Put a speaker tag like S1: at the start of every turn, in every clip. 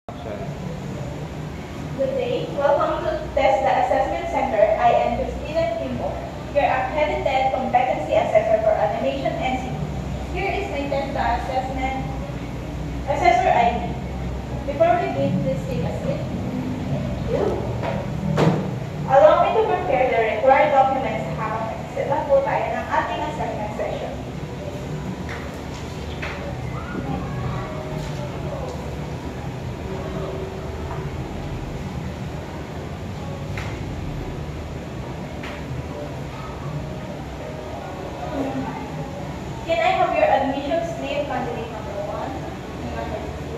S1: Good day. Welcome to TESDA Assessment Center. I am Christina Kimbo, your accredited competency assessor for Animation NCT. Here is my TESDA Assessment Assessor ID. Before we begin, please take a seat. Thank you. Allow me to prepare the required documents habang nagsisit lang po tayo ng ating assessment session. Can I have your admission slip, candidate number 1 and number 2?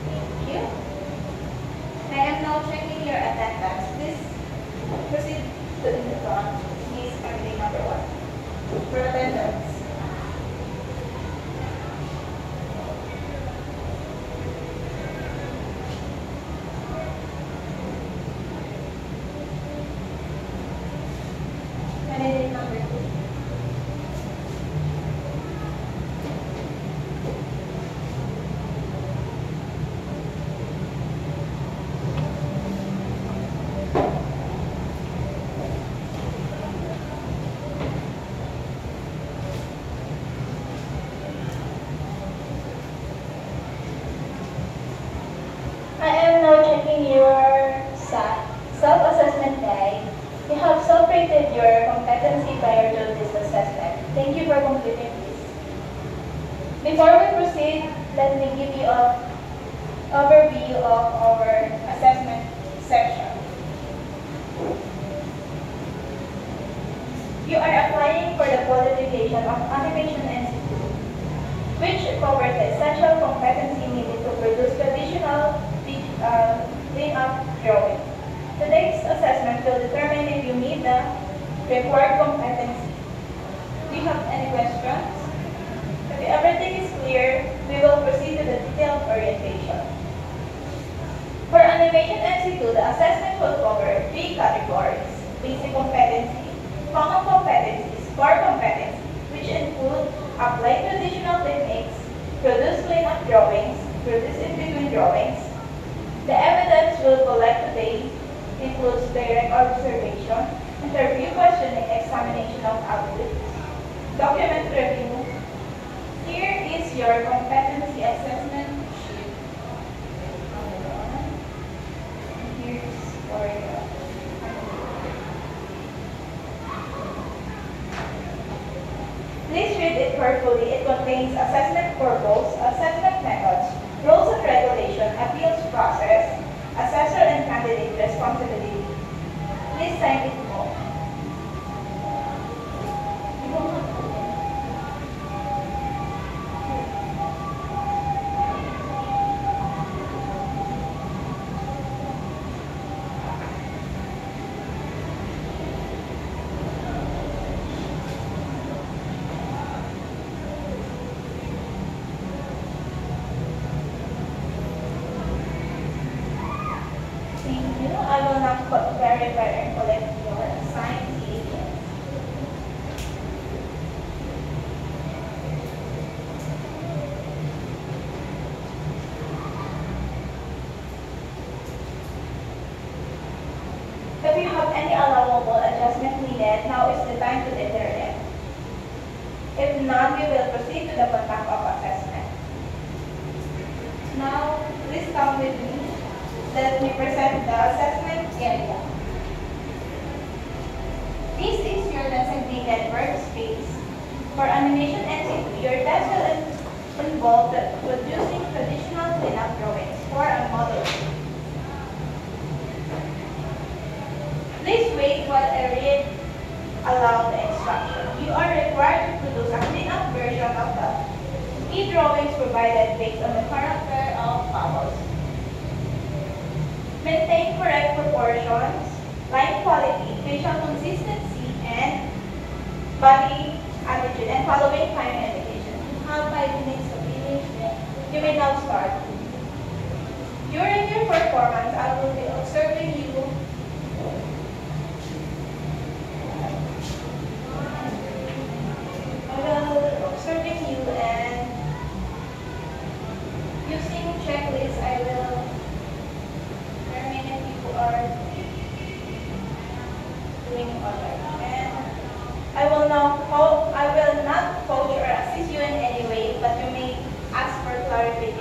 S1: Thank you. I am now checking your attendance. Please proceed to the front. Please, candidate number 1. For attendance. Candidate number 2. I am now checking your self-assessment guide. You have self-rated your competency prior to this assessment. Thank you for completing this. Before we proceed, let me give you an overview of our assessment section. You are applying for the qualification of Animation Institute, which covers the essential competency needed to produce traditional clean-up drawing. Today's assessment will determine if you meet the required competency. Do you have any questions? If everything is clear, we will proceed to the detailed orientation. For Animation Institute, the assessment will cover 3 categories: basic competency, common competencies, core competency, which include apply traditional techniques, produce clean-up drawings, produce in-between drawings. The evidence we'll collect today includes direct observation, interview questioning, examination of output, document review. Here is your competency assessment sheet. Here's for you. Please read it carefully. It contains assessment purpose, assessment methods, rules and regulation, appeals process, assessor and candidate responsibility. Please sign it all. Thank you. I will now verify and collect your signed agents. If you have any allowable adjustment needed, now is the time to enter it. If not, we will proceed to the conduct of assessment. Now, please come with me. Let me present the assessment area. This is your designated workspace. For Animation NC2, your task will involve producing traditional cleanup drawings for a model. Please wait while I read aloud the instruction. You are required to produce a cleanup version of the e-drawings provided based on the character of vowels. Maintain correct proportions, line quality, facial consistency, and body attitude, and following time indication. You have 5 minutes to finish. You may now start. During your performance, I will be observing you. I will observing you and using checklist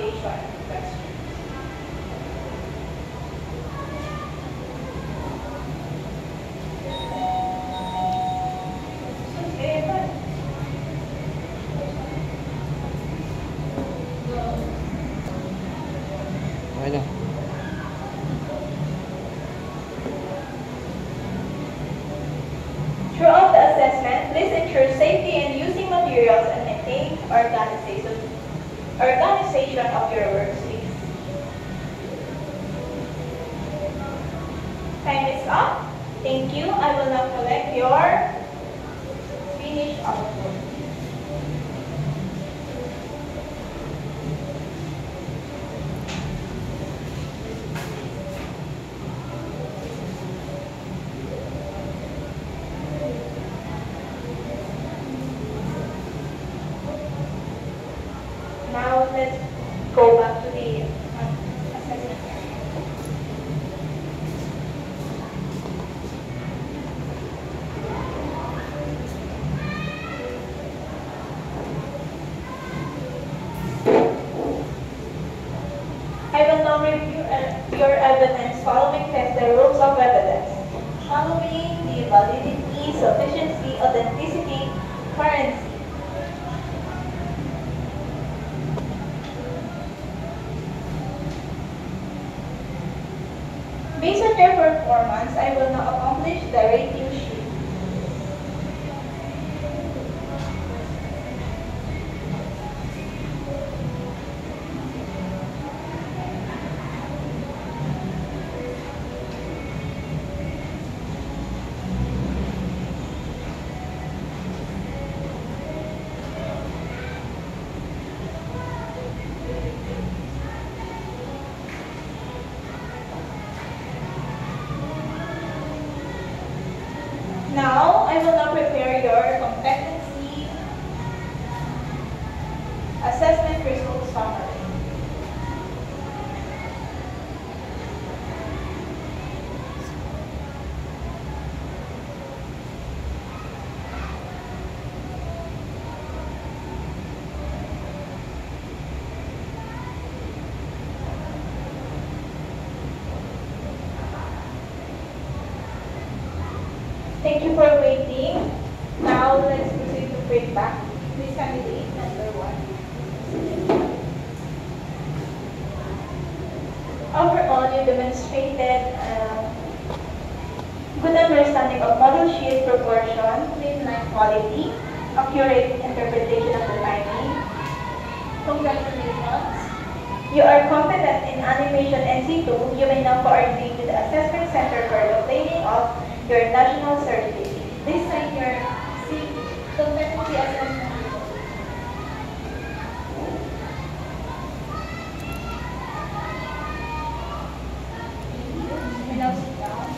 S1: application questions.
S2: Okay na.
S1: Throughout the assessment, please ensure safety in using materials and maintain organization of your workspace. Time is up. Thank you. I will now collect your finished output. Now let's go back to the assessment area. I will now review your evidence following test the rules of evidence. Following the validity, sufficiency, authenticity, currency. Based on your performance, I will now accomplish the rating sheet. Now, I will now prepare your competency assessment result summary. Thank you for waiting. Now, let's proceed to feedback. Please candidate number 1. Overall, you demonstrated good understanding of model sheet proportion, clean line quality, accurate interpretation of the timing. Congratulations. You are competent in animation NC2. You may now coordinate with the assessment center for the obtaining of your national certificate. Please sign your competency assessment report. You may now sit down.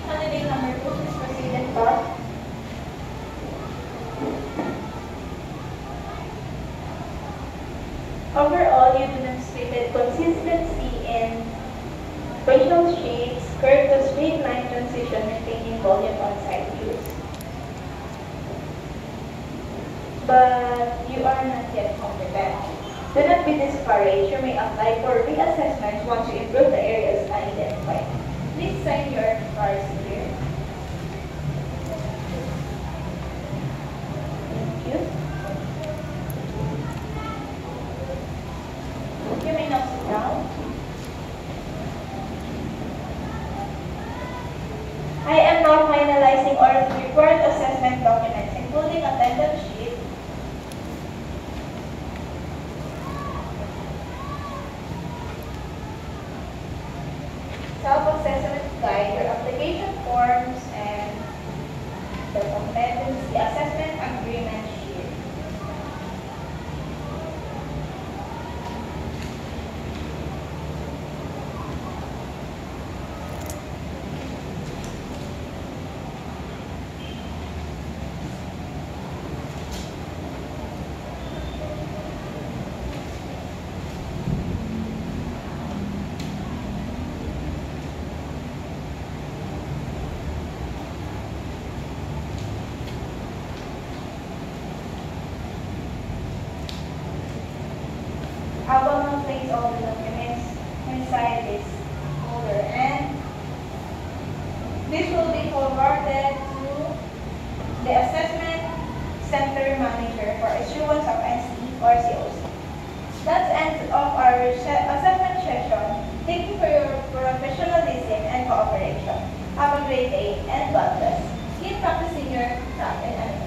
S1: Candidate number 2, please proceed and talk. Overall, you demonstrated consistency in facial shapes, curve to straight line transition, maintaining volume on side views. But you are not yet competent. Do not be discouraged. You may apply for reassessment once you improve the areas identified. Please sign your cards here. Thank you. You may now sit down. I am now finalizing all required assessment documents, including attendance sheet, self-assessment guide, your application forms, and the competency assessment agreement sheet. place all the documents inside this folder, and this will be forwarded to the assessment center manager for issuance of NC or COC. That's the end of our assessment session. Thank you for your professionalism and cooperation. Have a great day and God bless. Keep practicing your craft and